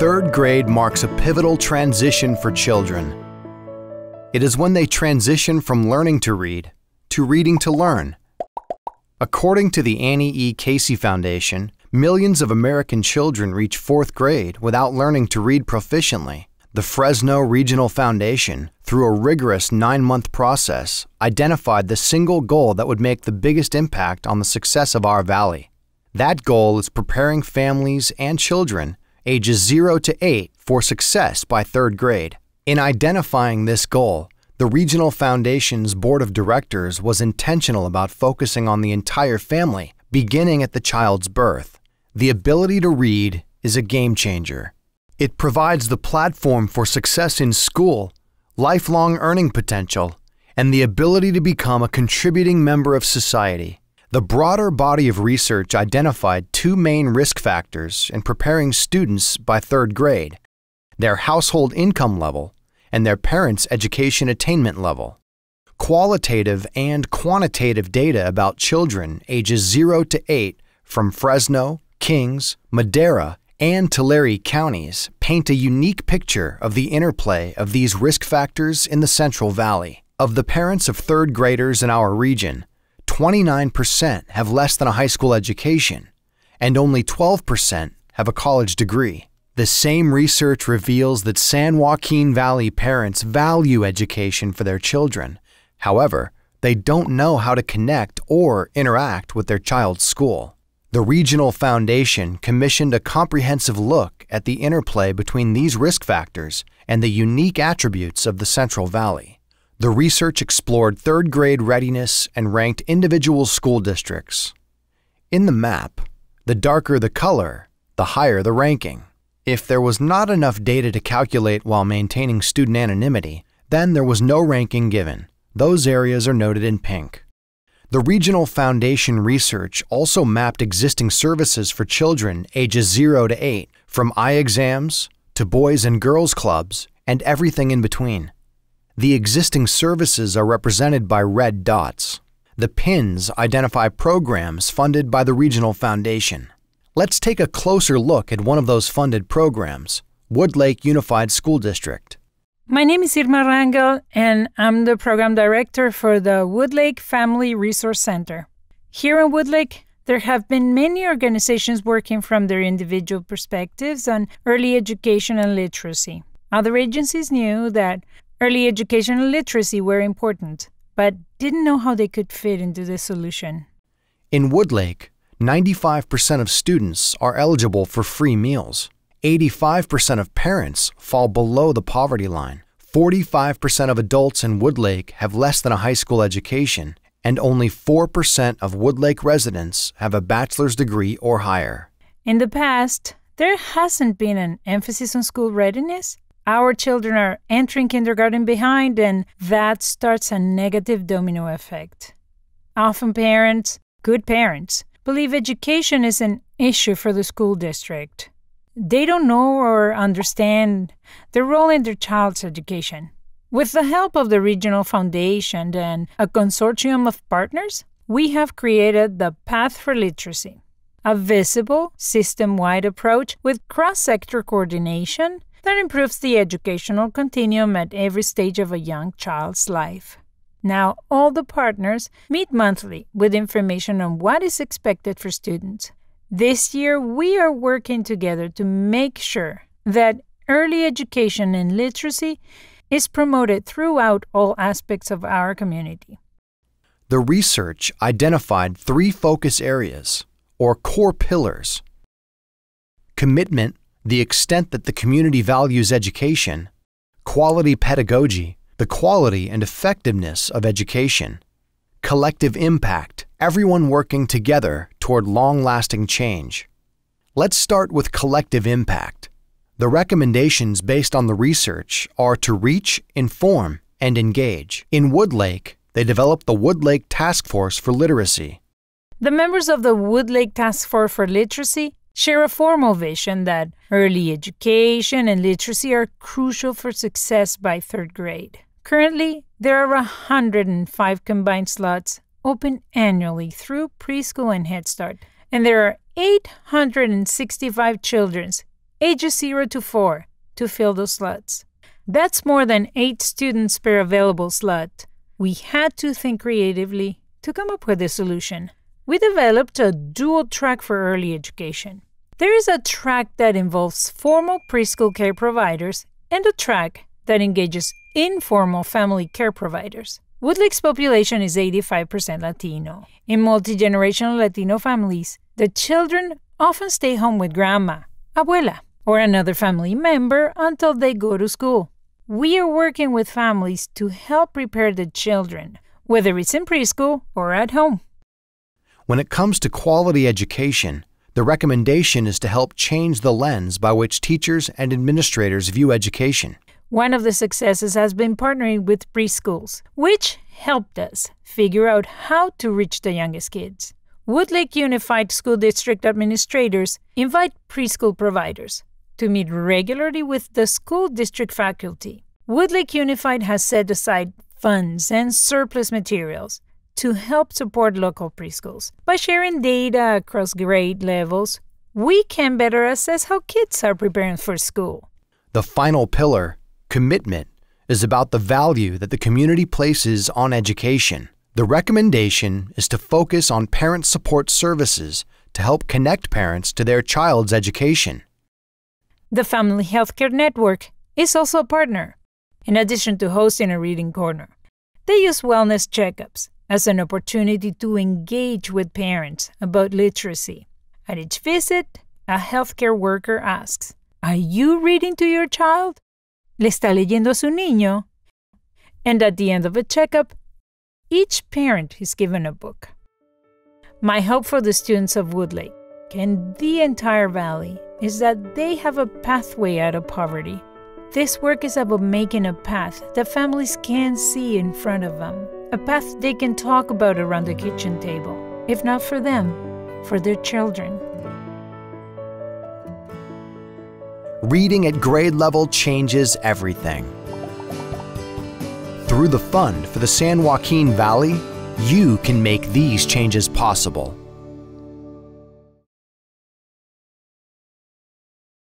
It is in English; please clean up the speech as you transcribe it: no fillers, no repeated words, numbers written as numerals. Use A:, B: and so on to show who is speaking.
A: Third grade marks a pivotal transition for children. It is when they transition from learning to read to reading to learn. According to the Annie E. Casey Foundation, millions of American children reach fourth grade without learning to read proficiently. The Fresno Regional Foundation, through a rigorous 9-month process, identified the single goal that would make the biggest impact on the success of our valley. That goal is preparing families and children ages 0 to 8 for success by third grade. In identifying this goal, the Regional Foundation's Board of Directors was intentional about focusing on the entire family, beginning at the child's birth. The ability to read is a game changer. It provides the platform for success in school, lifelong earning potential, and the ability to become a contributing member of society. The broader body of research identified 2 main risk factors in preparing students by third grade: their household income level and their parents' education attainment level. Qualitative and quantitative data about children ages 0 to 8 from Fresno, Kings, Madera, and Tulare counties paint a unique picture of the interplay of these risk factors in the Central Valley. Of the parents of third graders in our region, 29% have less than a high school education, and only 12% have a college degree. The same research reveals that San Joaquin Valley parents value education for their children. However, they don't know how to connect or interact with their child's school. The Regional Foundation commissioned a comprehensive look at the interplay between these risk factors and the unique attributes of the Central Valley. The research explored third grade readiness and ranked individual school districts. In the map, the darker the color, the higher the ranking. If there was not enough data to calculate while maintaining student anonymity, then there was no ranking given. Those areas are noted in pink. The Regional Foundation research also mapped existing services for children ages 0 to 8, from eye exams to boys and girls clubs and everything in between. The existing services are represented by red dots. The pins identify programs funded by the Regional Foundation. Let's take a closer look at one of those funded programs, Woodlake Unified School District.
B: My name is Irma Rangel, and I'm the program director for the Woodlake Family Resource Center. Here in Woodlake, there have been many organizations working from their individual perspectives on early education and literacy. Other agencies knew that early education and literacy were important, but didn't know how they could fit into the solution.
A: In Woodlake, 95% of students are eligible for free meals. 85% of parents fall below the poverty line. 45% of adults in Woodlake have less than a high school education, and only 4% of Woodlake residents have a bachelor's degree or higher.
B: In the past, there hasn't been an emphasis on school readiness. Our children are entering kindergarten behind, and that starts a negative domino effect. Often parents, good parents, believe education is an issue for the school district. They don't know or understand the role in their child's education. With the help of the Regional Foundation and a consortium of partners, we have created the Path for Literacy, a visible, system-wide approach with cross-sector coordination that improves the educational continuum at every stage of a young child's life. Now, all the partners meet monthly with information on what is expected for students. This year, we are working together to make sure that early education and literacy is promoted throughout all aspects of our community.
A: The research identified 3 focus areas, or core pillars: commitment, the extent that the community values education; quality pedagogy, the quality and effectiveness of education; collective impact, everyone working together toward long-lasting change. Let's start with collective impact. The recommendations based on the research are to reach, inform, and engage. In Woodlake, they developed the Woodlake Task Force for Literacy.
B: The members of the Woodlake Task Force for Literacy share a formal vision that early education and literacy are crucial for success by third grade. Currently, there are 105 combined slots open annually through preschool and Head Start, and there are 865 children ages 0 to 4, to fill those slots. That's more than 8 students per available slot. We had to think creatively to come up with a solution. We developed a dual track for early education. There is a track that involves formal preschool care providers and a track that engages informal family care providers. Woodlake's population is 85% Latino. In multi-generational Latino families, the children often stay home with grandma, abuela, or another family member until they go to school. We are working with families to help prepare the children, whether it's in preschool or at home.
A: When it comes to quality education, the recommendation is to help change the lens by which teachers and administrators view education.
B: One of the successes has been partnering with preschools, which helped us figure out how to reach the youngest kids. Woodlake Unified School District administrators invite preschool providers to meet regularly with the school district faculty. Woodlake Unified has set aside funds and surplus materials to help support local preschools. By sharing data across grade levels, we can better assess how kids are preparing for school.
A: The final pillar, commitment, is about the value that the community places on education. The recommendation is to focus on parent support services to help connect parents to their child's education.
B: The Family Healthcare Network is also a partner. In addition to hosting a reading corner, they use wellness checkups as an opportunity to engage with parents about literacy. At each visit, a healthcare worker asks, "Are you reading to your child? ¿Le está leyendo a su niño?" And at the end of a checkup, each parent is given a book. My hope for the students of Woodlake and the entire valley is that they have a pathway out of poverty. This work is about making a path that families can see in front of them, a path they can talk about around the kitchen table, if not for them, for their children.
A: Reading at grade level changes everything. Through the Fund for the San Joaquin Valley, you can make these changes possible.